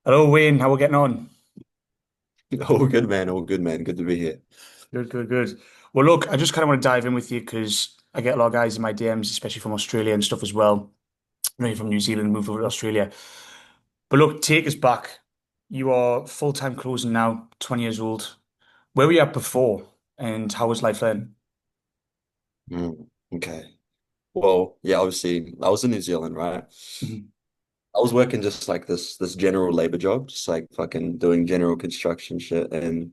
Hello, Wayne. How we getting on? All good, man. All good, man. Good to be here. Good, good, good. Well, look, I just kind of want to dive in with you because I get a lot of guys in my DMs, especially from Australia and stuff as well. I know you're from New Zealand, moved over to Australia. But look, take us back. You are full-time closing now, 20 years old. Where were you at before, and how was life then? Okay. Well, yeah, obviously, I was in New Zealand, right? Mhm. I was working just like this general labor job, just like fucking doing general construction shit. And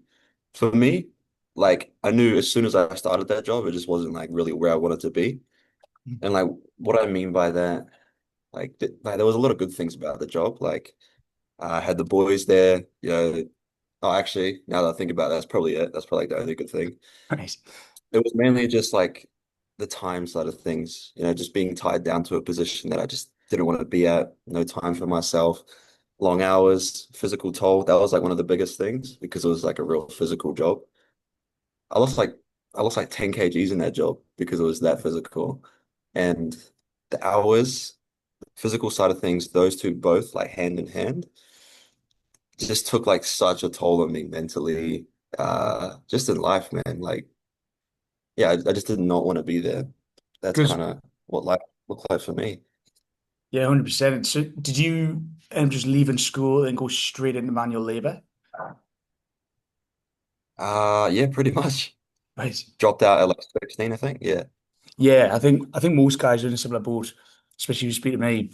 for me, like I knew as soon as I started that job, it just wasn't like really where I wanted to be. And like what I mean by that, like there was a lot of good things about the job. Like I had the boys there, you know. Oh, actually, now that I think about it, that's probably it. That's probably like the only good thing. Nice. It was mainly just like the time side of things, just being tied down to a position that I just didn't want to be at. No time for myself, long hours, physical toll. That was like one of the biggest things because it was like a real physical job. I lost like I lost like 10 kgs in that job because it was that physical. And the hours, physical side of things, those two both like hand in hand, just took like such a toll on me mentally, just in life, man. Like yeah, I just did not want to be there. That's Because, kind of what life looked like for me. yeah, 100%. So did you just leaving school and go straight into manual labor? Yeah, pretty much. Right. Dropped out at like 16, I think. Yeah. Yeah, I think most guys are in a similar boat, especially if you speak to me.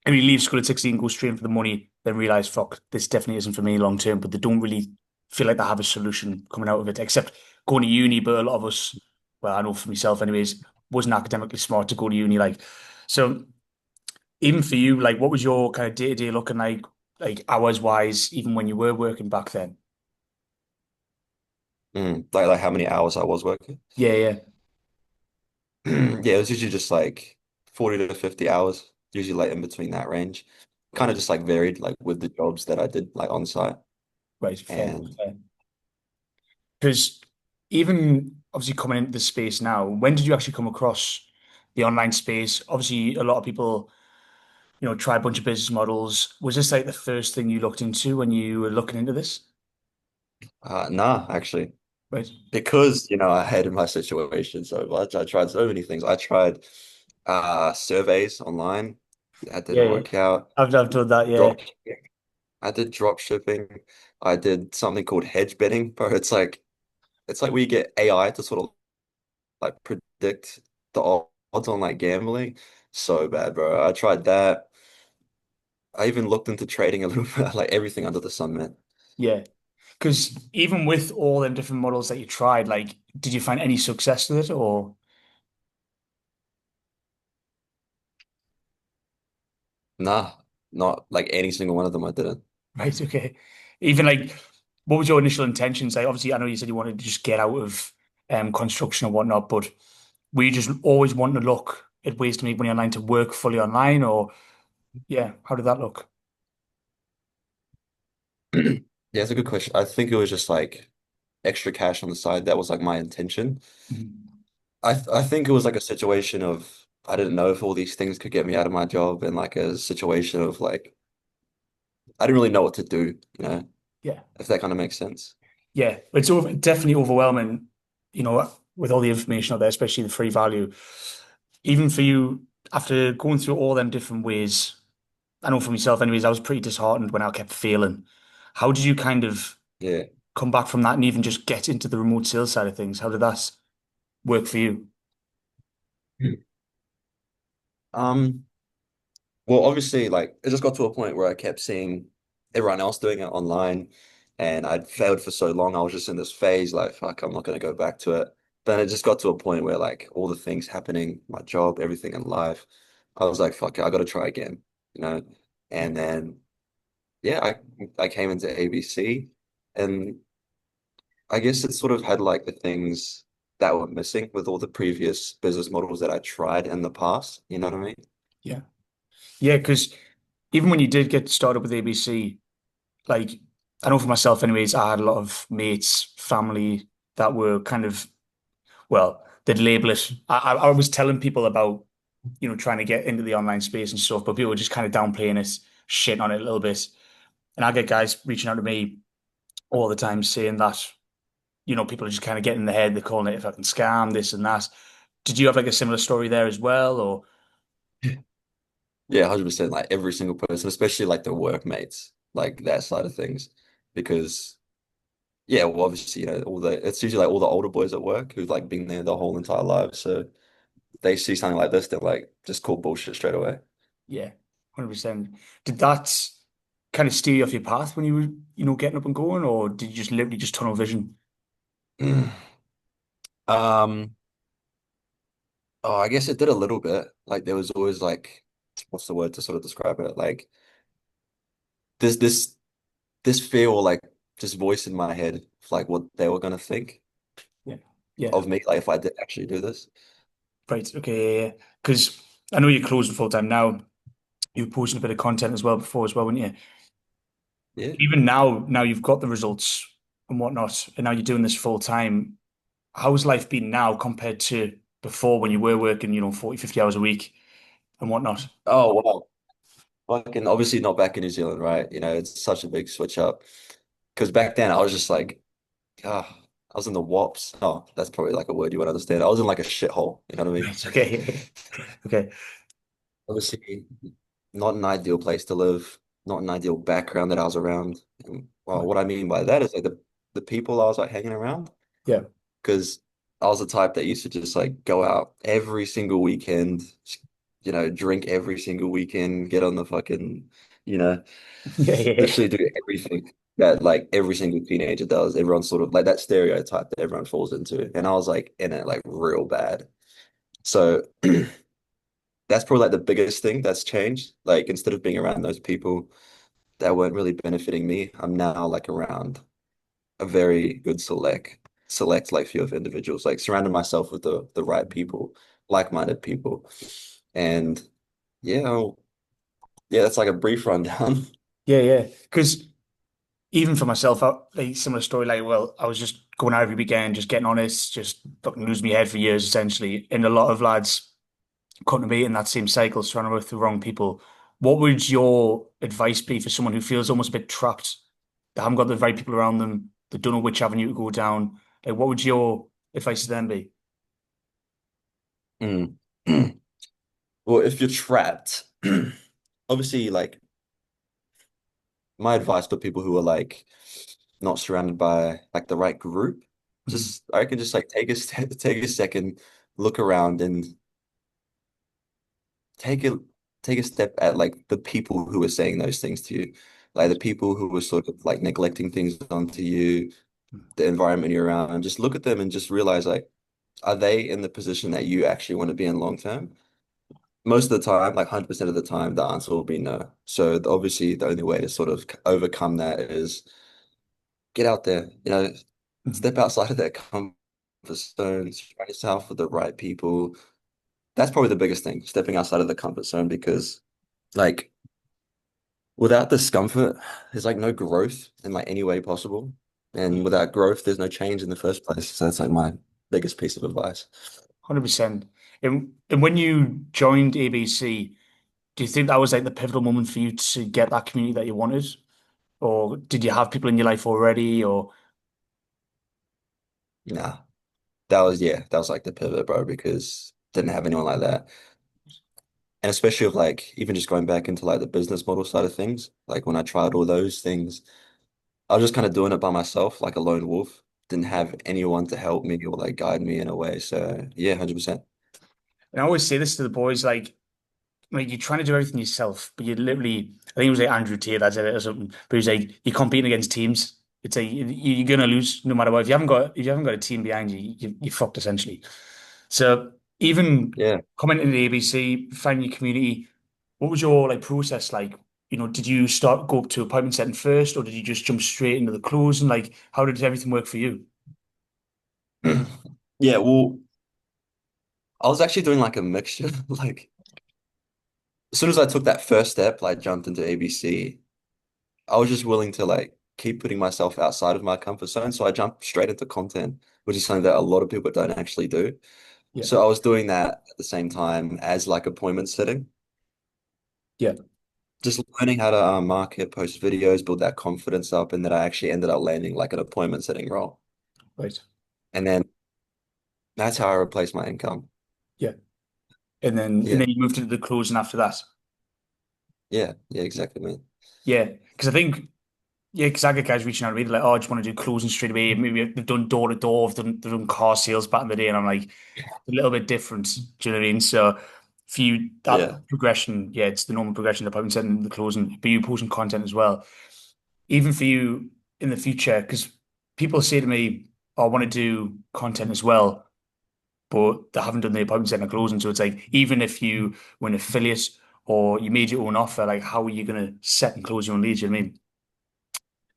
I mean, leave school at 16, go straight in for the money, then realize, fuck, this definitely isn't for me long term, but they don't really feel like they have a solution coming out of it, except going to uni. But a lot of us, well, I know for myself anyways, wasn't academically smart to go to uni. So even for you, like, what was your kind of day-to-day looking like hours wise, even when you were working back then? Like how many hours I was working. Yeah, yeah. Yeah, it was usually just like 40 to 50 hours, usually like in between that range. Kind of Right, just like varied like with the jobs that I did like on site. right, fair, And fair. Because even obviously coming into the space now, when did you actually come across the online space? Obviously, a lot of people, try a bunch of business models. Was this like the first thing you looked into when you were looking into this? nah, actually, Right. because I hated my situation so much. I tried so many things. I tried surveys online. That Yeah, didn't yeah. work out. I've done that, yeah. Drop I did drop shipping. I did something called hedge betting, bro. It's like we get AI to sort of like predict the odds on like gambling. So bad, bro. I tried that. I even looked into trading a little bit, like everything under the sun, man. Yeah. Because even with all them different models that you tried, like, did you find any success with it or Nah, not like any single one of them I didn't. right? Okay. Even like, what was your initial intentions? Like, obviously, I know you said you wanted to just get out of construction and whatnot, but were you just always wanting to look at ways to make money online to work fully online, or yeah, how did that look? Yeah, it's a good question. I think it was just like extra cash on the side. That was like my intention. Mhm. I think it was like a situation of I didn't know if all these things could get me out of my job and like a situation of like I didn't really know what to do, Yeah. if that kind of makes sense. Yeah, definitely overwhelming, with all the information out there, especially the free value. Even for you, after going through all them different ways, I know for myself, anyways, I was pretty disheartened when I kept failing. How did you kind of Yeah. come back from that and even just get into the remote sales side of things? How did that work for you? Um, well, obviously, like it just got to a point where I kept seeing everyone else doing it online, and I'd failed for so long. I was just in this phase, like, fuck, I'm not gonna go back to it. Then it just got to a point where, like, all the things happening, my job, everything in life, I was like, fuck it, I gotta try again, you know. Yeah. And then, yeah, I came into ABC, and I guess it sort of had like the things that were missing with all the previous business models that I tried in the past. You know what I mean? Yeah. Yeah, because even when you did get started with ABC, like I know for myself anyways, I had a lot of mates, family that were kind of, well, they'd label it. I was telling people about, trying to get into the online space and stuff, but people were just kind of downplaying it, shitting on it a little bit. And I get guys reaching out to me all the time saying that, people are just kind of getting in the head, they're calling it a fucking scam, this and that. Did you have like a similar story there as well, or Yeah, 100%. Like every single person, especially like the workmates, like that side of things. Because yeah, well, obviously, all it's usually like all the older boys at work who've like been there the whole entire life. So they see something like this, they're like just call bullshit straight away. yeah, 100%. Did that kind of steer you off your path when you were, getting up and going, or did you just literally just tunnel vision? Um, oh, I guess it did a little bit. Like there was always like, what's the word to sort of describe it? Like this this this fear or like just voice in my head of like what they were gonna think Yeah. Yeah. of me, like if I did actually do this. Right. Okay. Yeah. Because I know you're closing full time now. You were posting a bit of content as well before as well, weren't you? Yeah. Even now you've got the results and whatnot, and now you're doing this full time. How's life been now compared to before when you were working, 40, 50 hours a week and whatnot? Oh wow. Fucking obviously not back in New Zealand, right? It's such a big switch up. Because back then I was just like, I was in the wops. Oh, that's probably like a word you would understand. I was in like a shithole, you know what I mean? Right. Okay. Okay. Obviously, not an ideal place to live, not an ideal background that I was around. And, well, what I mean by that is like the people I was like hanging around, Yeah. because I was the type that used to just like go out every single weekend, drink every single weekend, get on the fucking, you know, Yeah. Yeah. literally do everything that like every single teenager does. Everyone's sort of like that stereotype that everyone falls into. And I was like in it like real bad. So that's probably like the biggest thing that's changed. Like instead of being around those people that weren't really benefiting me, I'm now like around a very good select like few of individuals, like surrounding myself with the right people, like-minded people. And yeah, yeah, that's like a brief rundown. Yeah. Yeah. Because even for myself, like similar story. Like, well, I was just going out every weekend, just getting honest, just fucking losing my head for years, essentially. And a lot of lads couldn't be in that same cycle, surrounded with the wrong people. What would your advice be for someone who feels almost a bit trapped? They haven't got the right people around them. They don't know which avenue to go down. Like, what would your advice to them be? Mm. Well, if you're trapped, obviously, like my advice for people who are like not surrounded by like the right group, Mhm. just I can just like take a step, take a second, look around and take a take a step at like the people who are saying those things to you, like the people who are sort of like neglecting things onto you, the environment you're around, and just look at them and just realize like, are they in the position that you actually want to be in long term? Most of the time, like 100% of the time, the answer will be no. So obviously, the only way to sort of overcome that is get out there, Mhm. step outside of that comfort zone, surround yourself with the right people. That's probably the biggest thing, stepping outside of the comfort zone, because like without discomfort, there's like no growth in like any way possible. And without growth, there's no change in the first place. So that's like my biggest piece of advice. 100%. And when you joined ABC, do you think that was like the pivotal moment for you to get that community that you wanted? Or did you have people in your life already? Or Nah, that was like the pivot, bro, because didn't have anyone like that. And especially with like even just going back into like the business model side of things, like when I tried all those things, I was just kind of doing it by myself, like a lone wolf. Didn't yeah. have anyone to help me or like guide me in a way. So yeah, 100%. And I always say this to the boys, like you're trying to do everything yourself, but you literally, I think it was like Andrew Tate that said it or something, but he's like, you're competing against teams. It's like you're gonna lose no matter what. If you haven't got a team behind you, you're fucked essentially. So even Yeah. coming into the ABC, finding your community, what was your like process like? Did you start go up to appointment setting first, or did you just jump straight into the closing? Like, how did everything work for you? Yeah, well, I was actually doing like a mixture. Like as soon as I took that first step, like jumped into ABC, I was just willing to like keep putting myself outside of my comfort zone. So I jumped straight into content, which is something that a lot of people don't actually do. Yeah, So I was doing that at the same time as like appointment setting. yeah, just learning how to market, post videos, build that confidence up, and then I actually ended up landing like an appointment setting role. Right. And then that's how I replaced my income. Yeah. And then Yeah, you moved into the closing after that. yeah, exactly, man. Yeah. Because I think yeah, because I get guys reaching out to me, they're like, oh, I just want to do closing straight away. Maybe they've done door to door, they've done car sales back in the day. And I'm like, a little bit different. Do you know what I mean? So for you, that Yeah, progression, yeah, it's the normal progression, the appointment setting, the closing, but you posting content as well. Even for you in the future, because people say to me, oh, I want to do content as well, but they haven't done the appointment setting and closing. So it's like, even if you were an affiliate or you made your own offer, like, how are you going to set and close your own leads? You know what I mean?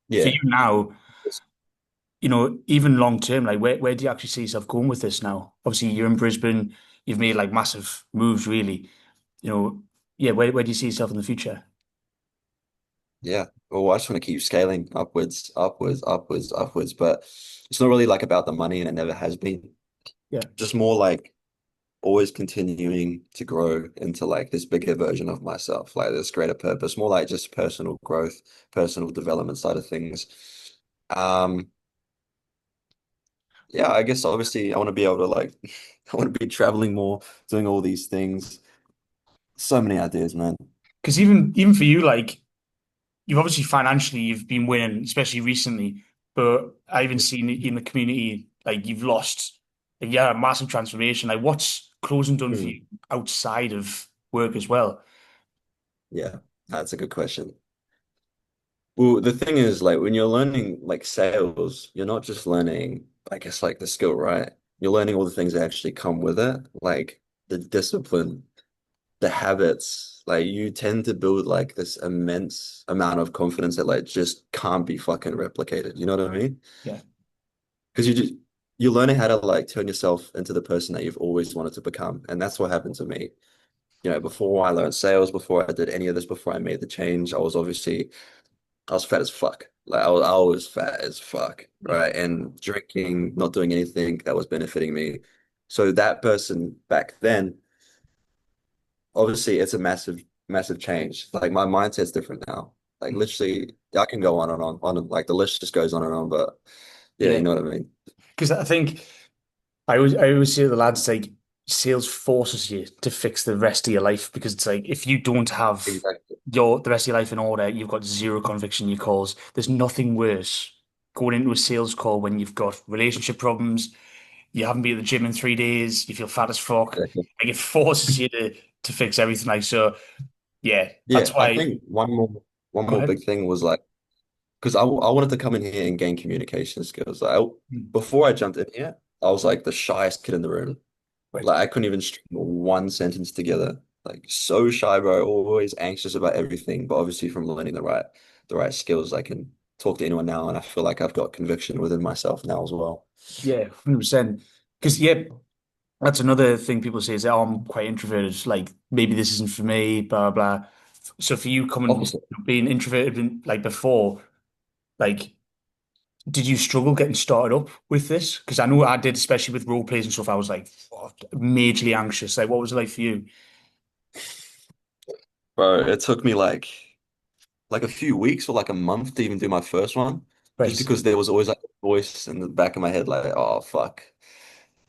For yeah, you now, even long term, like where do you actually see yourself going with this now? Obviously, you're in Brisbane, you've made like massive moves, really. You know, yeah, where do you see yourself in the future? yeah. Well, I just want to keep scaling upwards, upwards, upwards, upwards. But it's not really like about the money, and it never has been. Yeah, Just more like always continuing to grow into like this bigger version of myself, like this greater purpose, more like just personal growth, personal development side of things. Um, yeah, I guess obviously I want to be able to like I want to be traveling more, doing all these things. So many ideas, man. because even for you, like you've obviously financially you've been winning, especially recently. But I even seen it in the community, like you've lost, like, yeah, a massive transformation. Like, what's closing done for you Mm. outside of work as well? Yeah, that's a good question. Well, the thing is, like when you're learning like sales, you're not just learning, I guess, like the skill, right? You're learning all the things that actually come with it, like the discipline, the habits. Like you tend to build like this immense amount of confidence that like just can't be fucking replicated. You know what I mean? Yeah, Because you're learning how to like turn yourself into the person that you've always wanted to become. And that's what happened to me. You know, before I learned sales, before I did any of this, before I made the change, I was fat as fuck. Like I was fat as fuck, yeah, right? And drinking, not doing anything that was benefiting me. So that person back then, obviously it's a massive, massive change. Like my mindset's different now. Like literally, I can go on and on and like the list just goes on and on, but yeah, yeah. you know what I mean? Because I think I always say to the lads, like, sales forces you to fix the rest of your life because it's like if you don't have Exactly. the rest of your life in order, you've got zero conviction in your calls. There's nothing worse going into a sales call when you've got relationship problems, you haven't been at the gym in 3 days, you feel fat as fuck. Like it forces you to fix everything. Like so, yeah, Yeah, that's I why. think one Go more ahead. big thing was like because I wanted to come in here and gain communication skills. Hmm. Before I jumped in here, I was like the shyest kid in the room. Right. Like I couldn't even string one sentence together. Like so shy, bro. Always anxious about everything. But obviously, from learning the right skills, I can talk to anyone now, and I feel like I've got conviction within myself now as well. Yeah, 100%. Because yeah, that's another thing people say is that, oh, I'm quite introverted. Like maybe this isn't for me, blah blah. So for you coming Opposite. being introverted like before, like did you struggle getting started up with this? Because I know I did, especially with role plays and stuff. I was like majorly anxious. Like what was it like for you? Bro, it took me like a few weeks or like a month to even do my first one, just Right. because there was always like a voice in the back of my head, like, oh fuck.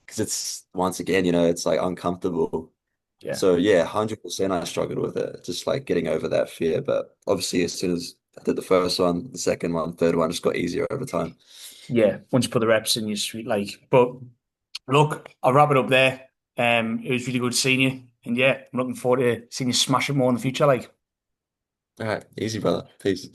Because it's once again, it's like uncomfortable. Yeah. So yeah, 100% I struggled with it, just like getting over that fear. But obviously, as soon as I did the first one, the second one, third one, just got easier over time. Yeah. Once you put the reps in, you're sweet. Like, but look, I'll wrap it up there. It was really good seeing you, and yeah, I'm looking forward to seeing you smash it more in the future. Like. All right, easy, brother. Peace.